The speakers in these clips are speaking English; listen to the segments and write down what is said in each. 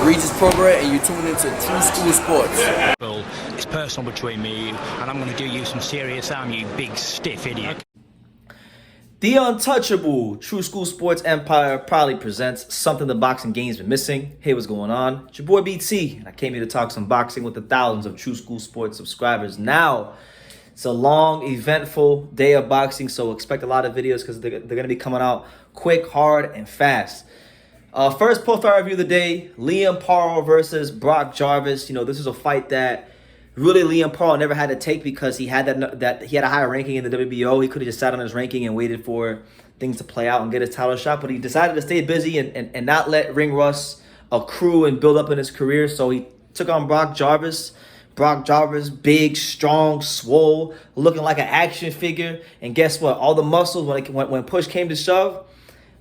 Regis program, and you're tuning into True School Sports. It's personal between me and you, and I'm going to do you some serious harm, you big stiff idiot. The untouchable True School Sports Empire proudly presents something the boxing game's been missing. Hey, what's going on? It's your boy BT, and I came here to talk some boxing with the thousands of True School Sports subscribers. Now, it's a long, eventful day of boxing, so expect a lot of videos because they're going to be coming out quick, hard, and fast. First profile review of the day, Liam Paro versus Brock Jarvis. You know, this is a fight that really Liam Paro never had to take because he had he had a higher ranking in the WBO. He could have just sat on his ranking and waited for things to play out and get his title shot, but he decided to stay busy and not let ring rust accrue and build up in his career. So he took on Brock Jarvis. Brock Jarvis, big, strong, swole, looking like an action figure. And guess what? All the muscles, when push came to shove,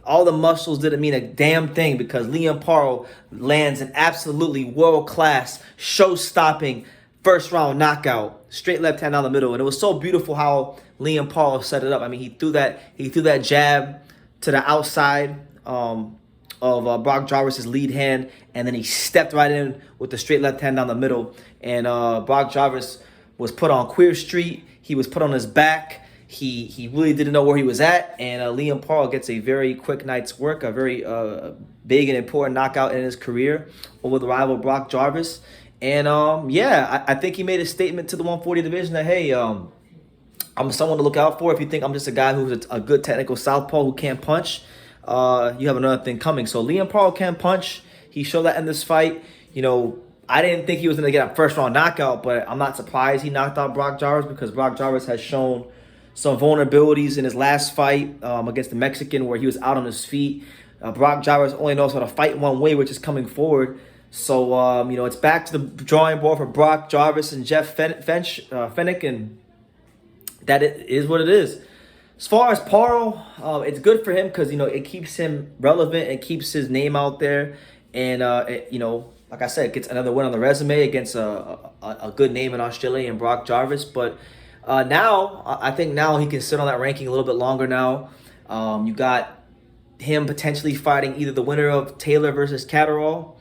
all the muscles didn't mean a damn thing because Liam Paro lands an absolutely world-class, show-stopping first-round knockout, straight left hand down the middle. And it was so beautiful how Liam Paro set it up. I mean, he threw that jab to the outside of Brock Jarvis' lead hand, and then he stepped right in with the straight left hand down the middle. And Brock Jarvis was put on Queer Street. He was put on his back. He really didn't know where he was at, and Liam Paro gets a very quick night's work, a very big and important knockout in his career over the rival Brock Jarvis. And yeah, I think he made a statement to the 140 division that, hey, I'm someone to look out for. If you think I'm just a guy who's a good technical southpaw who can't punch, you have another thing coming. So Liam Paro can punch. He showed that in this fight. You know, I didn't think he was going to get a first-round knockout, but I'm not surprised he knocked out Brock Jarvis because Brock Jarvis has shown some vulnerabilities in his last fight against the Mexican where he was out on his feet. Brock Jarvis only knows how to fight one way, which is coming forward. So, you know, it's back to the drawing board for Brock Jarvis and Jeff Fennick, and that it is what it is. As far as Paro, it's good for him because, you know, it keeps him relevant. It keeps his name out there. And, you know, like I said, it gets another win on the resume against a good name in Australia and Brock Jarvis. But now, I think now he can sit on that ranking a little bit longer now. You got him potentially fighting either the winner of Taylor versus Catterall,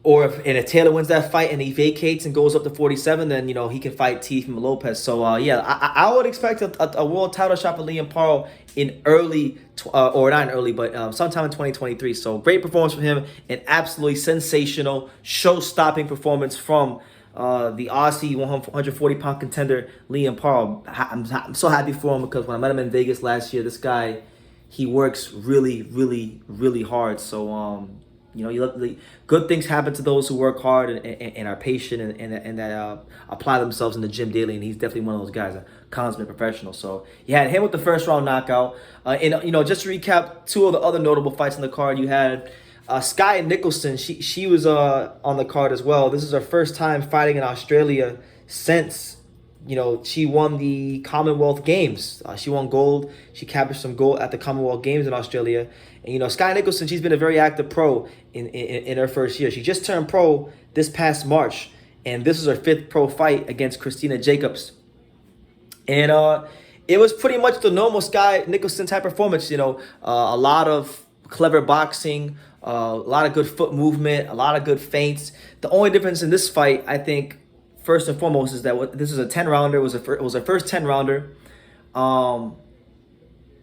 or if Taylor wins that fight and he vacates and goes up to 47, then, you know, he can fight Teofimo Lopez. So, yeah, I would expect a world title shot for Liam Paro in early, or not in early, but sometime in 2023. So, great performance from him. An absolutely sensational, show-stopping performance from the Aussie 140-pound contender, Liam Paro. I'm so happy for him because when I met him in Vegas last year, this guy, he works really, really, really hard. So, you know, good things happen to those who work hard and are patient and that apply themselves in the gym daily. And he's definitely one of those guys, a consummate professional. So you had him with the first round knockout. And, you know, just to recap two of the other notable fights on the card, you had Skye Nicholson. She was on the card as well. This is her first time fighting in Australia since, you know, she won the Commonwealth Games. She won gold. She captured some gold at the Commonwealth Games in Australia. And, you know, Skye Nicholson, she's been a very active pro in her first year. She just turned pro this past March, and this is her 5th pro fight against Christina Jacobs. And it was pretty much the normal Skye Nicholson type performance, you know, a lot of clever boxing, a lot of good foot movement, a lot of good feints. The only difference in this fight, I think, first and foremost, is that this is a 10-rounder. It was a first 10-rounder. You know,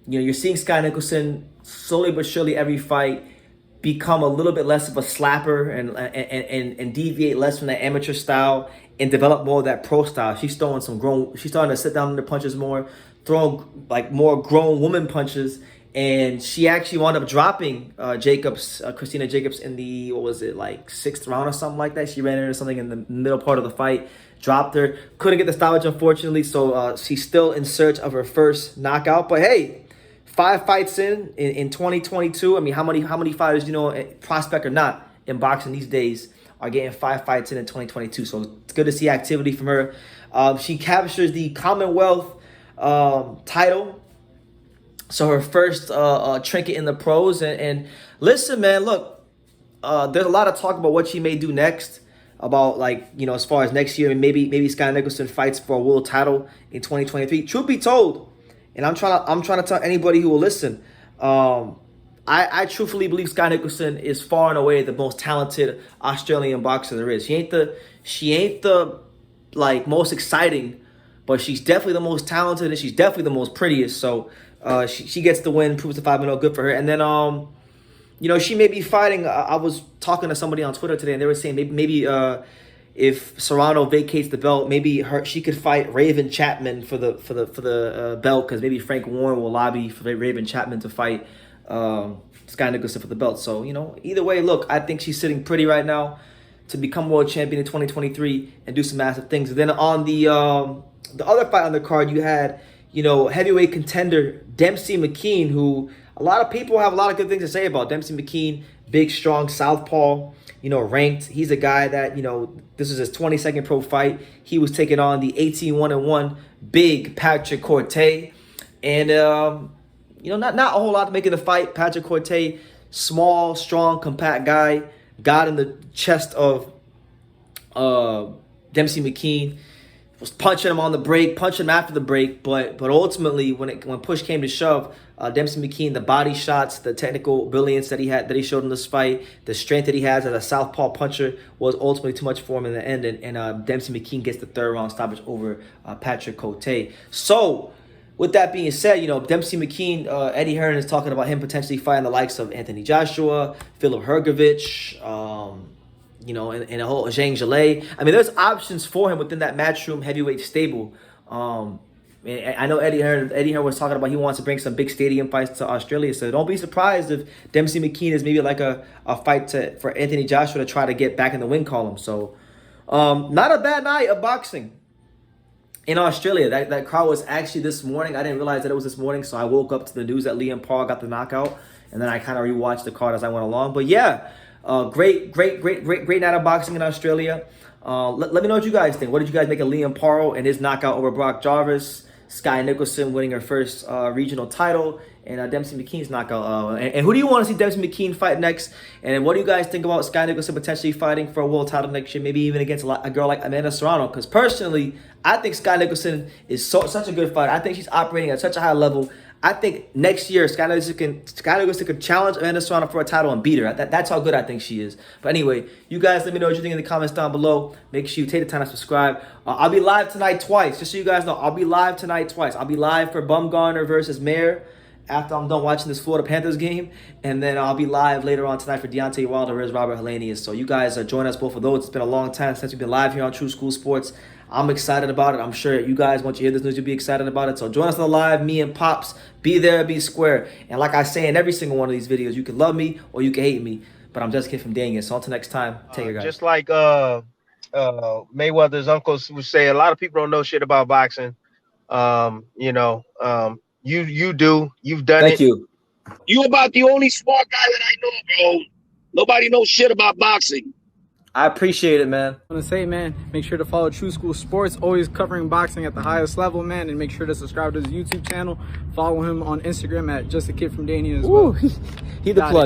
you're seeing Skye Nicholson slowly but surely every fight become a little bit less of a slapper and deviate less from that amateur style and develop more of that pro style. She's starting to sit down under punches more, throwing like more grown woman punches. And she actually wound up dropping Christina Jacobs in the, what was it, like 6th round or something like that. She ran into something in the middle part of the fight, dropped her. Couldn't get the stoppage, unfortunately, so she's still in search of her first knockout. But hey, 5 fights in 2022. I mean, how many fighters, you know, prospect or not, in boxing these days are getting 5 fights in 2022. So it's good to see activity from her. She captures the Commonwealth title. So her first trinket in the pros. And listen, man, look, there's a lot of talk about what she may do next. About, like, you know, as far as next year, maybe Skye Nicholson fights for a world title in 2023. Truth be told, and I'm trying to tell anybody who will listen, I truthfully believe Sky Nicholson is far and away the most talented Australian boxer there is. She ain't the like most exciting, but she's definitely the most talented and she's definitely the most prettiest. So she gets the win, proves the 5-0, good for her. And then you know, she may be fighting. I was talking to somebody on Twitter today, and they were saying maybe if Serrano vacates the belt, maybe she could fight Raven Chapman for the belt, because maybe Frank Warren will lobby for Raven Chapman to fight Sky Nicholson for the belt. So, you know, either way, look, I think she's sitting pretty right now to become world champion in 2023 and do some massive things. And then on the other fight on the card, you had, you know, heavyweight contender Dempsey McKean, who a lot of people have a lot of good things to say about. Dempsey McKean, big, strong southpaw, you know, ranked. He's a guy that, you know, this is his 22nd pro fight. He was taking on the 18-1-1 big Patrick Corte. And, you know, not a whole lot to make in the fight. Patrick Corte, small, strong, compact guy, got in the chest of Dempsey McKean, was punching him on the break, punching him after the break, but ultimately when push came to shove, Dempsey McKean, the body shots, the technical brilliance that he showed in this fight, the strength that he has as a southpaw puncher was ultimately too much for him in the end, and Dempsey McKean gets the third round stoppage over Patrick Cote. So with that being said, you know, Dempsey McKean, Eddie Hearn is talking about him potentially fighting the likes of Anthony Joshua, Philip Hergovich, you know, and a whole Zhang Zhilei. I mean, there's options for him within that matchroom heavyweight stable. I know Eddie Hearn was talking about he wants to bring some big stadium fights to Australia. So don't be surprised if Dempsey McKean is maybe like a fight for Anthony Joshua to try to get back in the win column. So not a bad night of boxing in Australia. That crowd was actually this morning. I didn't realize that it was this morning, so I woke up to the news that Liam Paro got the knockout, and then I kind of rewatched the card as I went along. But yeah, great night of boxing in Australia. Let me know what you guys think. What did you guys make of Liam Paro and his knockout over Brock Jarvis? Sky Nicholson winning her first regional title, and Dempsey McKean's knockout. And who do you want to see Dempsey McKean fight next? And what do you guys think about Sky Nicholson potentially fighting for a world title next year, maybe even against a girl like Amanda Serrano? Because personally, I think Sky Nicholson is such a good fighter. I think she's operating at such a high level. I think next year Sky Nicholson could challenge Amanda Serrano for a title and beat her. That's how good I think she is. But anyway, you guys let me know what you think in the comments down below. Make sure you take the time to subscribe. I'll be live tonight twice. Just so you guys know, I'll be live tonight twice. I'll be live for Bumgarner versus Mayer after I'm done watching this Florida Panthers game. And then I'll be live later on tonight for Deontay Wilder versus Robert Helenius. So you guys join us both of those. It's been a long time since we've been live here on True School Sports. I'm excited about it. I'm sure you guys, once you hear this news, you'll be excited about it. So join us on the live, me and Pops. Be there, be square. And like I say in every single one of these videos, you can love me or you can hate me. But I'm just a kid from Daniel. So until next time, take care, guys. Just like Mayweather's uncles would say, a lot of people don't know shit about boxing. You know, you do. You've done it. Thank you. You about the only smart guy that I know, bro. Nobody knows shit about boxing. I appreciate it, man. I want to say, man, make sure to follow True School Sports, always covering boxing at the highest level, man, and make sure to subscribe to his YouTube channel. Follow him on Instagram at Just a Kid from Danny as well. He the plug.